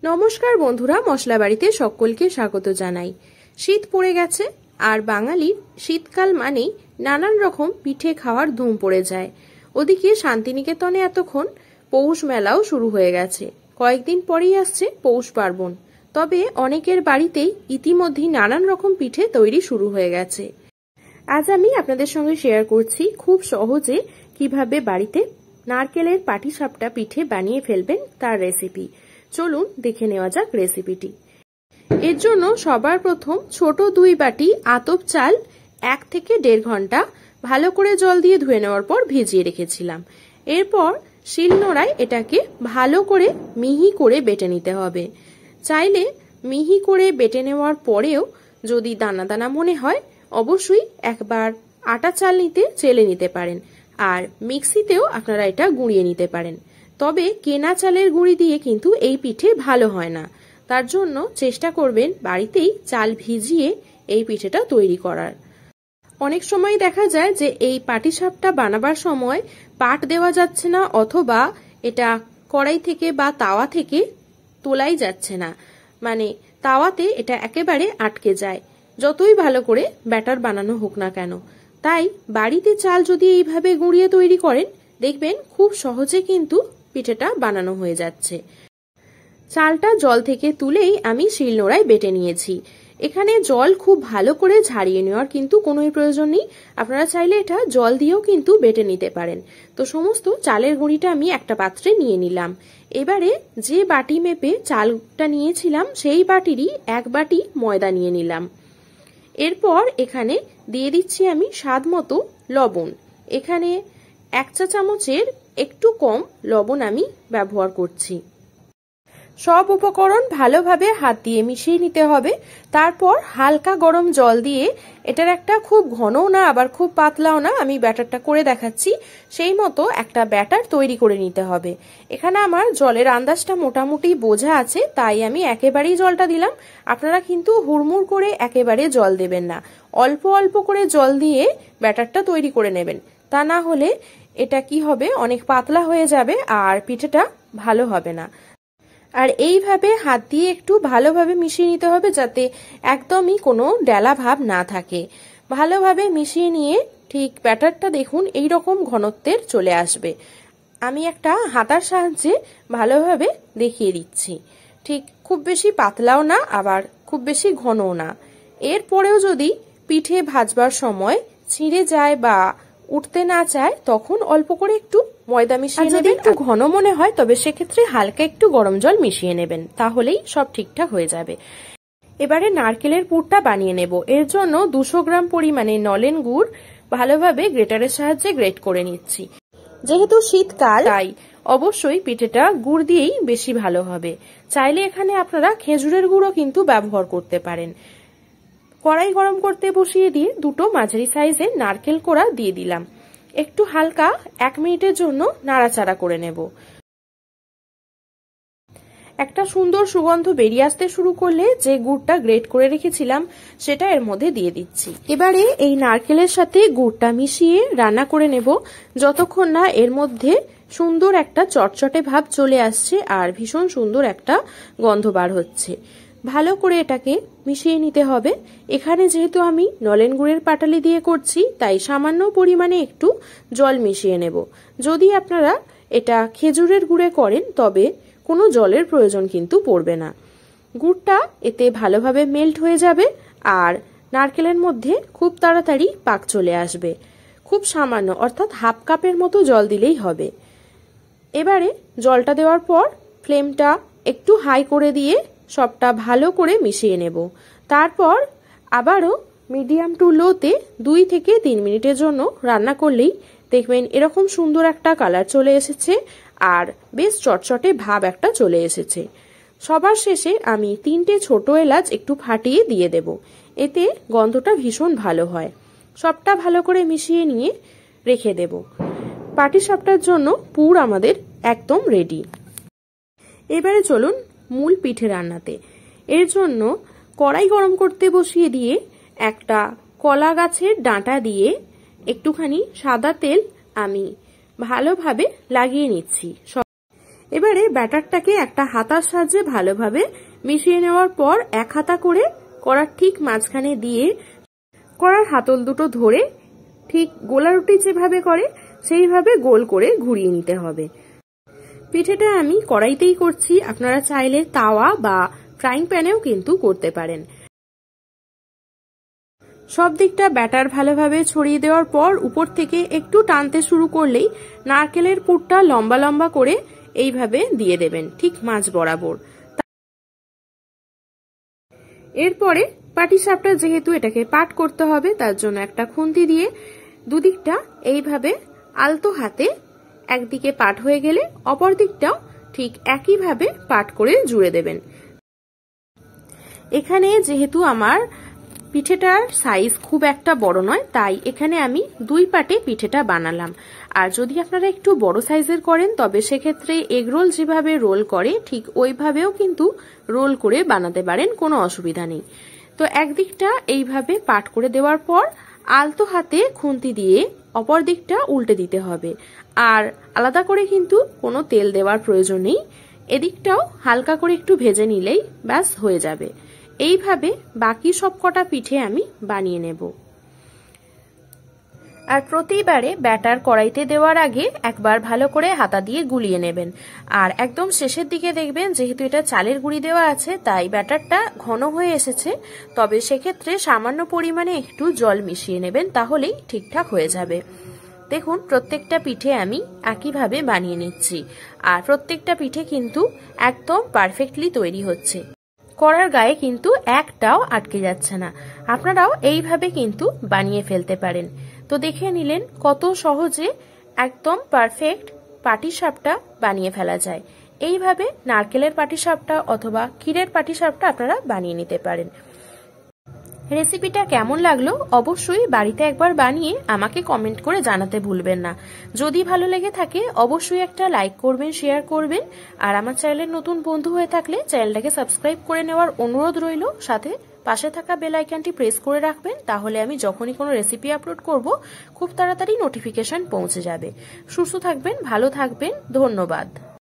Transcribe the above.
নমস্কার বন্ধুরা, মশলা বাড়িতে সকলকে স্বাগত জানাই। শীত পড়ে গেছে আর বাঙালির শীতকাল মানেই নানান রকম পিঠে খাওয়ার ধুম পড়ে যায়। ওদিকে শান্তিনিকেতনে এতক্ষণ পৌষ মেলাও শুরু হয়ে গেছে। কয়েকদিন পরেই আসছে পৌষ পার্বণ। তবে অনেকের বাড়িতেই ইতিমধ্যেই নানান রকম পিঠে তৈরি শুরু হয়ে গেছে। আজ আমি আপনাদের সঙ্গে শেয়ার করছি খুব সহজে কিভাবে বাড়িতে নারকেলের পাটিসাপটা পিঠে বানিয়ে ফেলবেন তার রেসিপি। চলুন দেখে নেওয়া যাক রেসিপিটি। এর জন্য সবার প্রথম ছোট 2 বাটি আতপ চাল 1 থেকে 1.5 ঘন্টা ভালো করে জল দিয়ে ধুয়ে নেওয়ার পর ভিজিয়ে রেখেছিলাম। এরপর শিলনোড়ায় এটাকে ভালো করে মিহি করে বেটে নিতে হবে। চাইলে মিহি করে বেটে নেওয়ার পরেও যদি দানা দানা মনে হয় অবশ্যই একবার আটা চাল নিতে চেলে নিতে পারেন, আর মিক্সিতেও আপনারা এটা গুঁড়িয়ে নিতে পারেন। তবে কেনা চালের গুঁড়ি দিয়ে কিন্তু এই পিঠে ভালো হয় না। তার জন্য চেষ্টা করবেন বাড়িতেই চাল ভিজিয়ে এই পিঠেটা তৈরি করার। অনেক সময় দেখা যায় যে এই পাটিসাপটা বানাবার সময় পাট দেওয়া যাচ্ছে না, অথবা এটা কড়াই থেকে বা তাওয়া থেকে তোলাই যাচ্ছে না, মানে তাওয়াতে এটা একেবারে আটকে যায়, যতই ভালো করে ব্যাটার বানানো হোক না কেন। তাই বাড়িতে চাল যদি এইভাবে গুঁড়িয়ে তৈরি করেন দেখবেন খুব সহজে কিন্তু পিঠেটা বানানো হয়ে যাচ্ছে। চালটা জল থেকে তুলেই আমি শিলনোড়ায় বেটে নিয়েছি। এখানে জল খুব ভালো করে ঝাড়িয়ে নেওয়ার কিন্তু কোনোই প্রয়োজন নেই, আপনারা চাইলে এটা জল দিয়েও কিন্তু বেটে নিতে পারেন। তো সমস্ত চালের গুঁড়িটা আমি একটা পাত্রে নিয়ে নিলাম। এবারে যে বাটি মেপে চালটা নিয়েছিলাম সেই বাটিরই 1 বাটি ময়দা নিয়ে নিলাম। এরপর এখানে দিয়ে দিচ্ছি আমি স্বাদ মতো লবণ। এখানে 1 চা চামচের একটু কম লবণ আমি ব্যবহার করছি। সব উপকরণ ভালোভাবে হাত দিয়ে মিশিয়ে নিতে হবে। তারপর হালকা গরম জল দিয়ে এটার একটা খুব ঘনও না আবার খুব পাতলাও না, আমি ব্যাটারটা করে দেখাচ্ছি, সেই মতো একটা ব্যাটার তৈরি করে নিতে হবে। এখানে আমার জলের আন্দাজটা মোটামুটি বোঝা আছে, তাই আমি একেবারেই জলটা দিলাম। আপনারা কিন্তু হুড়মুড় করে একেবারে জল দেবেন না, অল্প অল্প করে জল দিয়ে ব্যাটারটা তৈরি করে নেবেন। তা না হলে এটা কি হবে, অনেক পাতলা হয়ে যাবে আর পিঠেটা ভালো হবে না। আর এইভাবে হাত দিয়ে একটু ভালোভাবে মিশিয়ে নিতে হবে যাতে একদমই কোনো ডেলা ভাব না থাকে। ভালোভাবে মিশিয়ে নিয়ে ঠিক ব্যাটারটা দেখুন এই রকম ঘনত্বের চলে আসবে। আমি একটা হাতার সাহায্যে ভালোভাবে দেখিয়ে দিচ্ছি। ঠিক খুব বেশি পাতলাও না আবার খুব বেশি ঘনও না। এরপরেও যদি পিঠে ভাজবার সময় ছিঁড়ে যায় বা উঠতে না চায় তখন অল্প করে একটু ময়দা মিশিয়ে নেবেন। একটু ঘন মনে হয় তবে সেক্ষেত্রে হালকা একটু গরম জল মিশিয়ে নেবেন, তাহলেই সব ঠিকঠাক হয়ে যাবে। এবারে নারকেলের পুরটা বানিয়ে নেব। এর জন্য 200 গ্রাম পরিমাণে নলেন গুড় ভালোভাবে গ্রেটারের সাহায্যে গ্রেট করে নিচ্ছি। যেহেতু শীতকাল তাই অবশ্যই পিঠেটা গুড় দিয়েই বেশি ভালো হবে। চাইলে এখানে আপনারা খেজুরের গুড়ও কিন্তু ব্যবহার করতে পারেন। কড়াই গরম করতে বসিয়ে দিয়ে 2টো মাঝারি সাইজের নারকেল কোড়া দিয়ে দিলাম। একটু হালকা 1 মিনিটের জন্য নাড়াচাড়া করে নেব। একটা সুন্দর সুগন্ধ বেরিয়ে আসতে শুরু করলে যে গুড়টা গ্রেট করে রেখেছিলাম সেটা এর মধ্যে দিয়ে দিচ্ছি। এবারে এই নারকেলের সাথে গুড়টা মিশিয়ে রান্না করে নেব যতক্ষণ না এর মধ্যে সুন্দর একটা চটচটে ভাব চলে আসছে আর ভীষণ সুন্দর একটা গন্ধ বার হচ্ছে। ভালো করে এটাকে মিশিয়ে নিতে হবে। এখানে যেহেতু আমি নলেন গুড়ের পাটালি দিয়ে করছি তাই সামান্য পরিমাণে একটু জল মিশিয়ে নেব। যদি আপনারা এটা খেজুরের গুড়ে করেন তবে কোনো জলের প্রয়োজন কিন্তু পড়বে না। গুড়টা এতে ভালোভাবে মেল্ট হয়ে যাবে আর নারকেলের মধ্যে খুব তাড়াতাড়ি পাক চলে আসবে। খুব সামান্য অর্থাৎ হাফ কাপের মতো জল দিলেই হবে। এবারে জলটা দেওয়ার পর ফ্লেমটা একটু হাই করে দিয়ে সবটা ভালো করে মিশিয়ে নেব। তারপর আবারও মিডিয়াম টু লোতে 2 থেকে 3 মিনিটের জন্য রান্না করলেই দেখবেন এরকম সুন্দর একটা কালার চলে এসেছে আর বেশ চটচটে ভাব একটা চলে এসেছে। সবার শেষে আমি 3টে ছোট এলাচ একটু ফাটিয়ে দিয়ে দেব, এতে গন্ধটা ভীষণ ভালো হয়। সবটা ভালো করে মিশিয়ে নিয়ে রেখে দেব। পাটিসাপটার জন্য পুর আমাদের একদম রেডি। এবারে চলুন মূল পিঠে রান্নাতে। এর জন্য কড়াই গরম করতে বসিয়ে দিয়ে একটা কলা গাছের ডাঁটা দিয়ে একটুখানি সাদা তেল আমি ভালোভাবে লাগিয়ে নিচ্ছি। এবারে ব্যাটারটাকে একটা হাতার সাহায্যে ভালোভাবে মিশিয়ে নেওয়ার পর এক হাতা করে কড়ার ঠিক মাঝখানে দিয়ে কড়ার হাতল দুটো ধরে ঠিক গোলা রুটি যেভাবে করে সেইভাবে গোল করে ঘুরিয়ে নিতে হবে। পিঠেটা আমি কড়াইতেই করছি, আপনারা চাইলে তাওয়া বা ফ্রাইং প্যানেও কিন্তু করতে পারেন। সব দিকটা ব্যাটার ভালোভাবে ছড়িয়ে দেওয়ার পর উপর থেকে একটু টানতে শুরু করলেই নারকেলের পুরটা লম্বা লম্বা করে এইভাবে দিয়ে দেবেন ঠিক মাঝ বরাবর। এরপরে পাটিসাপটা যেহেতু এটাকে পাট করতে হবে তার জন্য একটা খুন্তি দিয়ে দুদিকটা এইভাবে আলতো হাতে একদিকে পাট হয়ে গেলে অপর দিকটাও ঠিক একইভাবে পাট করে জুড়ে দেবেন। এখানে যেহেতু আমার পিঠেটার সাইজ খুব একটা বড় নয়, তাই এখানে আমি 2 পাটে পিঠেটা বানালাম। আর যদি আপনারা একটু বড় সাইজের করেন তবে সেক্ষেত্রে এগরোল যেভাবে রোল করে ঠিক ওইভাবেও কিন্তু রোল করে বানাতে পারেন, কোনো অসুবিধা নেই। তো একদিকটা এইভাবে পাট করে দেওয়ার পর আলতো হাতে খুন্তি দিয়ে অপর দিকটা উল্টে দিতে হবে। আর আলাদা করে কিন্তু কোনো তেল দেওয়ার প্রয়োজন নেই, এদিকটাও হালকা করে একটু ভেজে নিলেই ব্যাস হয়ে যাবে। এইভাবে বাকি সব কটা পিঠে আমি বানিয়ে নেব। আর প্রতিবারে ব্যাটার কড়াইতে দেওয়ার আগে একবার ভালো করে হাতা দিয়ে গুলিয়ে নেবেন। আর একদম শেষের দিকে দেখবেন যেহেতু এটা চালের গুঁড়ি দেওয়া আছে তাই ব্যাটারটা ঘন হয়ে এসেছে, তবে সেক্ষেত্রে সামান্য পরিমাণে একটু জল মিশিয়ে নেবেন, তাহলেই ঠিকঠাক হয়ে যাবে। দেখুন প্রত্যেকটা পিঠে আমি একইভাবে বানিয়ে নিচ্ছি আর প্রত্যেকটা পিঠে কিন্তু একদম পারফেক্টলি তৈরি হচ্ছে, কড়ার গায়ে কিন্তু একটাও আটকে যাচ্ছে না। আপনারাও এইভাবে কিন্তু বানিয়ে ফেলতে পারেন। তো দেখে নিলেন কত সহজে একদম পারফেক্ট পাটিসাপটা বানিয়ে ফেলা যায়। এইভাবে নারকেলের পাটিসাপটা অথবা ক্ষীরের পাটিসাপটা আপনারা বানিয়ে নিতে পারেন। রেসিপিটা কেমন লাগলো অবশ্যই বাড়িতে একবার বানিয়ে আমাকে কমেন্ট করে জানাতে ভুলবেন না। যদি ভালো লেগে থাকে অবশ্যই একটা লাইক করবেন, শেয়ার করবেন। আর আমার চ্যানেলের নতুন বন্ধু হয়ে থাকলে চ্যানেলটাকে সাবস্ক্রাইব করে নেওয়ার অনুরোধ রইল। সাথে পাশে থাকা বেল আইকনটি প্রেস করে রাখবেন, তাহলে আমি যখনই কোনো রেসিপি আপলোড করব খুব তাড়াতাড়ি নোটিফিকেশন পৌঁছে যাবে। সুস্থ থাকবেন, ভালো থাকবেন, ধন্যবাদ।